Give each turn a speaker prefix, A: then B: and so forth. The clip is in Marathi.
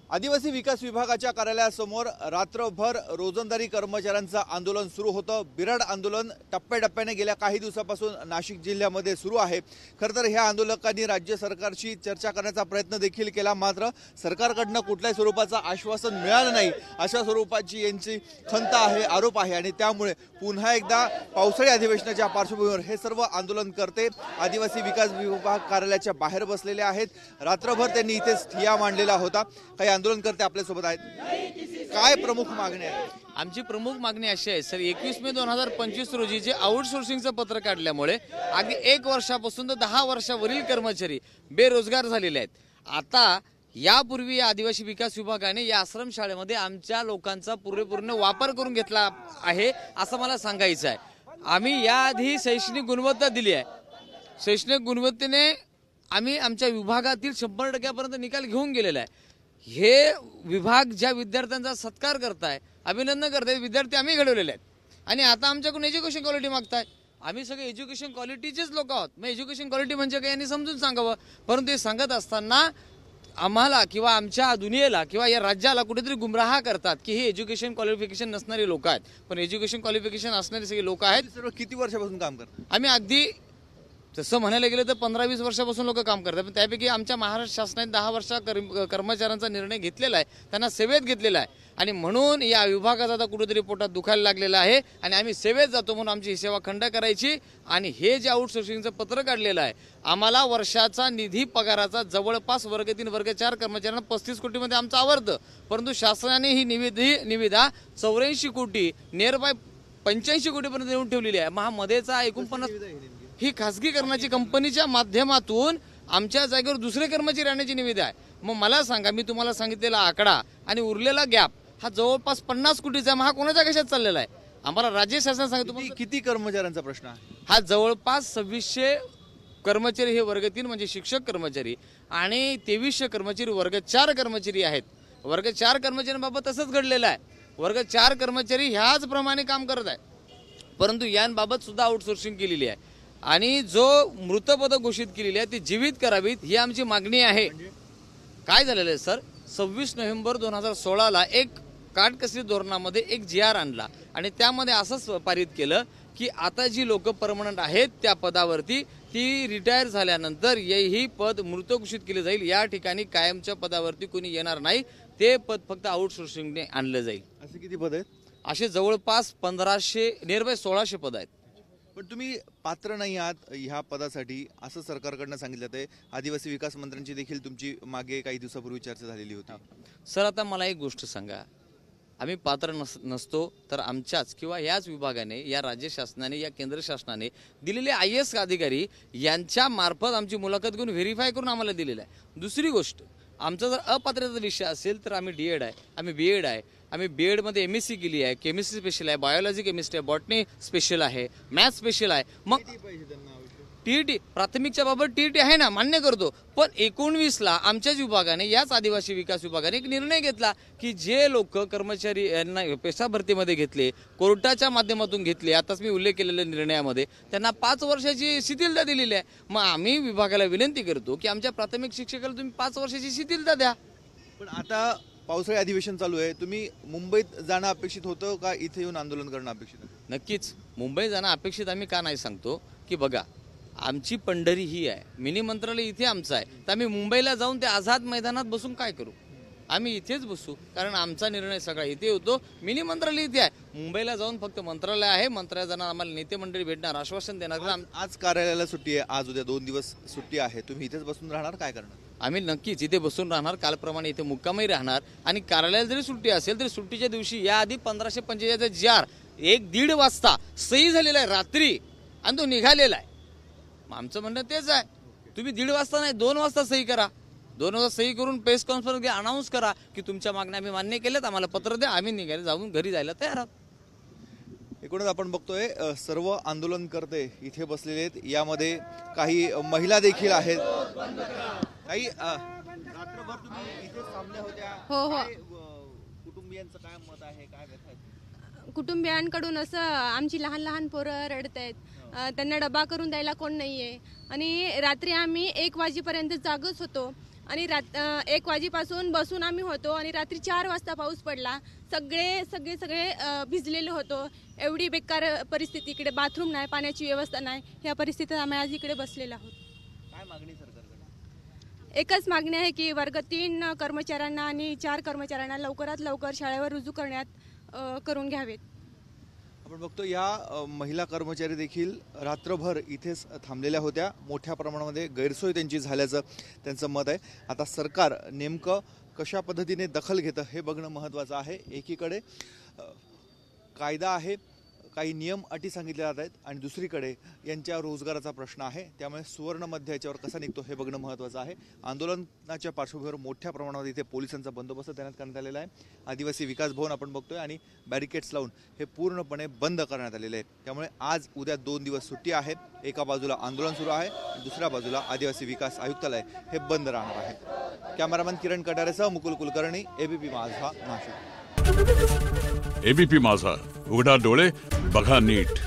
A: आदिवासी विकास विभागाच्या कार्यालयासमोर रात्रभर रोजंदारी कर्मचाऱ्यांचं आंदोलन सुरू होतं। बिराड आंदोलन टप्प्याटप्प्याने गेल्या काही दिवसापासून नाशिक जिल्ह्यामध्ये सुरू आहे। खरं तर ह्या आंदोलकांनी राज्य सरकारशी चर्चा करण्याचा प्रयत्न देखील केला, मात्र सरकारकडून कुठल्याही स्वरूपाचं आश्वासन मिळालं नाही, अशा स्वरूपाची यांची खंत आहे, आरोप आहे। आणि त्यामुळे पुन्हा एकदा पावसाळी अधिवेशनाच्या पार्श्वभूमीवर हे सर्व आंदोलनकर्ते आदिवासी विकास विभाग कार्यालयाच्या बाहेर बसलेले आहेत। रात्रभर त्यांनी इथेच ठिय्या मांडलेला होता। काही आंदोलनकर्ते आपल्यासोबत आहेत। काय प्रमुख मागणी आहे?
B: आमची प्रमुख मागणी अशी आहे सर, 21 मे 2025 रोजी जे आउटसोर्सिंगचं पत्र काढल्यामुळे अगदी 1 वर्षापासून तर 10 वर्षावरील कर्मचारी बेरोजगार झालेले आहेत। आता यापूर्वी आदिवासी विकास विभागाने या आश्रमशाळेमध्ये आमच्या लोकांचा पूर्ण वापर करून घेतला आहे असं मला सांगायचं आहे। आम्ही याआधी शैक्षणिक गुणवत्ता दिली आहे। शैक्षणिक गुणवत्तेने आम्ही आमच्या विभागातील 100% निकाल घेऊन गेलेला आहे। हे विभाग ज्या विद्यार्थ्यांचा सत्कार करताय, अभिनंदन करताय, विद्यार्थी आम्ही घडवलेले आहेत आणि आता आमच्याकडून एज्युकेशन क्वालिटी मागताय। आम्ही सगळे एज्युकेशन क्वालिटीचेच लोक आहोत। मग एज्युकेशन क्वालिटी म्हणजे काय यांनी समजून सांगावं। परंतु हे सांगत असताना आम्हाला किंवा आमच्या दुनियेला किंवा या राज्याला कुठेतरी गुमराह करतात की हे एज्युकेशन क्वालिफिकेशन नसणारे लोक आहेत, पण एज्युकेशन क्वालिफिकेशन असणारे सगळे लोक आहेत।
A: सर्व किती वर्षापासून काम करतात?
B: आम्ही अगदी तसं म्हणायला गेलं तर 15-20 वर्षापासून लोक काम करतात, पण त्यापैकी आमच्या महाराष्ट्र शासनाने 10 वर्षा कर्मचाऱ्यांचा निर्णय घेतलेला आहे, त्यांना सेवेत घेतलेला आहे आणि म्हणून या विभागाचा आता कुठेतरी पोटात दुखायला लागलेला आहे आणि आम्ही सेवेत जातो म्हणून आमची ही सेवा खंड करायची। आणि हे जे आउटसोर्सिंगचं पत्र काढलेलं आहे, आम्हाला वर्षाचा निधी पगाराचा जवळपास वर्ग 3 वर्ग 4 कर्मचाऱ्यांना 35 कोटीमध्ये आमचं आवडतं, परंतु शासनाने ही निविदा 84 कोटी नियर बाय 85 कोटीपर्यंत देऊन ठेवलेली आहे। महामध्येचा 49 ही खासगीकरणाची कंपनीच्या माध्यमातून आमच्या जागेवर दुसरे कर्मचारी आणण्याची निविदा आहे। मग मला सांगा, मी तुम्हाला सांगितलेला आकडा आणि उरलेला गॅप हा जवळपास 50 कोटीचा, हा कोणाच्या कशात चाललेला आहे? आम्हाला राज्य शासन सांगतो
A: किती कर्मचाऱ्यांचा प्रश्न आहे
B: हा? जवळपास 2600 कर्मचारी हे वर्ग 3 म्हणजे शिक्षक कर्मचारी आणि 2300 कर्मचारी वर्ग 4 कर्मचारी आहेत। वर्ग 4 कर्मचाऱ्यांबाबत तसंच घडलेलं आहे। वर्ग 4 कर्मचारी ह्याच प्रमाणे काम करत आहे, परंतु यांबाबत सुद्धा आउटसोर्सिंग केलेली आहे आणि जो मृत पद घोषित केलेली आहे ती जीवित करावीत ही आमची मागणी आहे। काय झालेलं आहे सर, 26 नोव्हेंबर 2016ला एक काटकसरी धोरणामध्ये एक GR आणला आणि त्यामध्ये असंच पारित केलं की आता जी लोक परमनंट आहेत त्या पदावरती ती रिटायर झाल्यानंतर ही पद मृत घोषित केले जाईल। या ठिकाणी कायमच्या पदावरती कोणी येणार नाही, ते पद फक्त आउटसोर्सिंगने आणलं जाईल।
A: असे किती पद आहेत?
B: असे जवळपास 1500 नियर बाय 1600 पद आहेत।
A: पण तुम्ही पात्र नाही आहात ह्या पदासाठी असं सरकारकडनं सांगितलं आहे। आदिवासी विकास मंत्र्यांची देखील तुमची मागे काही दिवसापूर्वी चर्चा झालेली होती।
B: सर आता मला एक गोष्ट सांगा, आम्ही पात्र नसतो तर आमच्याच किंवा याच विभागाने, या राज्य शासनाने, या केंद्र शासनाने दिलेले IAS अधिकारी यांच्या मार्फत आमची मुलाखत घेऊन व्हेरीफाय करून आम्हाला दिलेलं आहे। दुसरी गोष्ट, आमचा जर अपात्रतेचा विषय असेल तर आम्ही DED आहे, आम्ही BEd आहे, आम्ही BEd मध्ये MSc केली आहे, केमिस्ट्री स्पेशल आहे, बायोलॉजी केमिस्ट्री आहे, बॉटनी स्पेशल आहे, मॅथ स्पेशल आहे। मग TET प्राथमिकच्या बाबत TET आहे ना, मान्य करतो, पण 19ला आमच्याच विभागाने, याच आदिवासी विकास विभागाने एक निर्णय घेतला की जे लोक कर्मचारी यांना पेशा भरतीमध्ये घेतले, कोर्टाच्या माध्यमातून घेतले, आताच मी उल्लेख केलेल्या निर्णयामध्ये त्यांना 5 वर्षाची शिथिलता दिलेली आहे। मग आम्ही विभागाला विनंती करतो की आमच्या प्राथमिक शिक्षकाला तुम्ही 5 वर्षाची शिथिलता द्या।
A: पण आता पावसाळी अधिवेशन चालू आहे, तुम्ही मुंबईत जाणं अपेक्षित होतं का इथे येऊन आंदोलन करणं अपेक्षित आहे?
B: नक्कीच मुंबई जाणं अपेक्षित आम्ही का नाही सांगतो की बघा, आमची पंढरी ही आहे, मिनी मंत्रालय इथे आमचं आहे, तर आम्ही मुंबईला जाऊन ते आझाद मैदानात बसून काय करू? आम्ही इथेच बसू, कारण आमचा निर्णय सगळा इथे होतो। मिनी मंत्रालय इथे आहे, मुंबईला जाऊन फक्त मंत्रालय आहे, मंत्रालयात जाणार, आम्हाला नेते मंडळी भेटणार, आश्वासन देणार।
A: आज कार्यालयाला सुट्टी आहे, आज उद्या 2 दिवस सुट्टी आहे, तुम्ही इथेच बसून राहणार, काय करणार?
B: आम्ही नक्कीच इथे बसून राहणार, कालप्रमाणे इथे मुक्कामही राहणार आणि कार्यालयाला जरी सुट्टी असेल तरी सुट्टीच्या दिवशी याआधी 1545 GR 1-1.5 वाजता सही झालेला आहे रात्री आणि तो निघालेला आहे। आमचं म्हणणं तेच आहे, तुम्ही 1:30 वाजता नाही 2 वाजता सही करा, 2 वाजता सही करून प्रेस कॉन्फरन्स घ्या, अनाऊन्स करा की तुमच्या मागण्या आम्ही मान्य केल्यात, आम्हाला पत्र द्या, आम्ही निघायला जाऊन घरी जायला तयार आहोत।
A: एकूणच आपण बघतोय सर्व आंदोलनकर्ते इथे बसलेले आहेत, यामध्ये काही महिला देखील आहेत। काही रात्रभर तुम्ही इथे थांबल्या होत्या, कुटुंबियांचं काय मत आहे, काय व्यथा आहे?
C: कुटुंबियांकडून असं आमची लहान लहान पोरं रडत आहेत, त्यांना डबा करून द्यायला कोण नाहीये आणि रात्री आम्ही 1 वाजेपर्यंत जागच होतो। आणि 1 वाजेपासून बसून आम्ही होतो आणि रात्री 4 वाजता पाऊस पडला. सगळे भिजलेले होतो. एवढी बेकार परिस्थिती, इकडे बाथरूम नाही, पाण्याची व्यवस्था नाही. ह्या परिस्थितीत आम्ही आज इकडे बसलेलो आहोत.
A: काय मागणी सरकारकडे?
C: एकच मागणी आहे की वर्ग 3 कर्मचाऱ्यांना आणि 4 कर्मचाऱ्यांना लवकरात लवकर शाळेवर रुजू करून घ्यावेत.
A: आपण बघतो या महिला कर्मचारी देखील रात्रभर इथेच थांबलेल्या होत्या. मोठ्या प्रमाणामध्ये गैरसोय त्यांची झाल्याचं त्यांचं मत आहे. आता सरकार नेमकं कशा पद्धतीने दखल घेतं हे बघणं महत्त्वाचं आहे. एकीकडे कायदा आहे, काही नियम अटी सांगितले जात आहेत आणि दुसरीकडे यांच्या रोजगाराचा प्रश्न आहे. त्यामुळे सुवर्ण मध्य याच्यावर कसा निघतो हे बघणं महत्त्वाचं आहे. आंदोलनाच्या पार्श्वभूमीवर मोठ्या प्रमाणावर इथे पोलिसांचा बंदोबस्त तैनात करण्यात आलेला आहे. आदिवासी विकास भवन आपण बघतोय आणि बॅरिकेड्स लावून हे पूर्णपणे बंद करण्यात आलेले आहे. त्यामुळे आज उद्या 2 दिवस सुट्टी आहे. एका बाजूला आंदोलन सुरू आहे, दुसऱ्या बाजूला आदिवासी विकास आयुक्तालय हे बंद राहणार आहे. कॅमेरामॅन किरण कटारेसह मुकुल कुलकर्णी, एबीपी माझा, नाशिक.
D: एबीपी माझा, उघडा डोळे बघा नीट.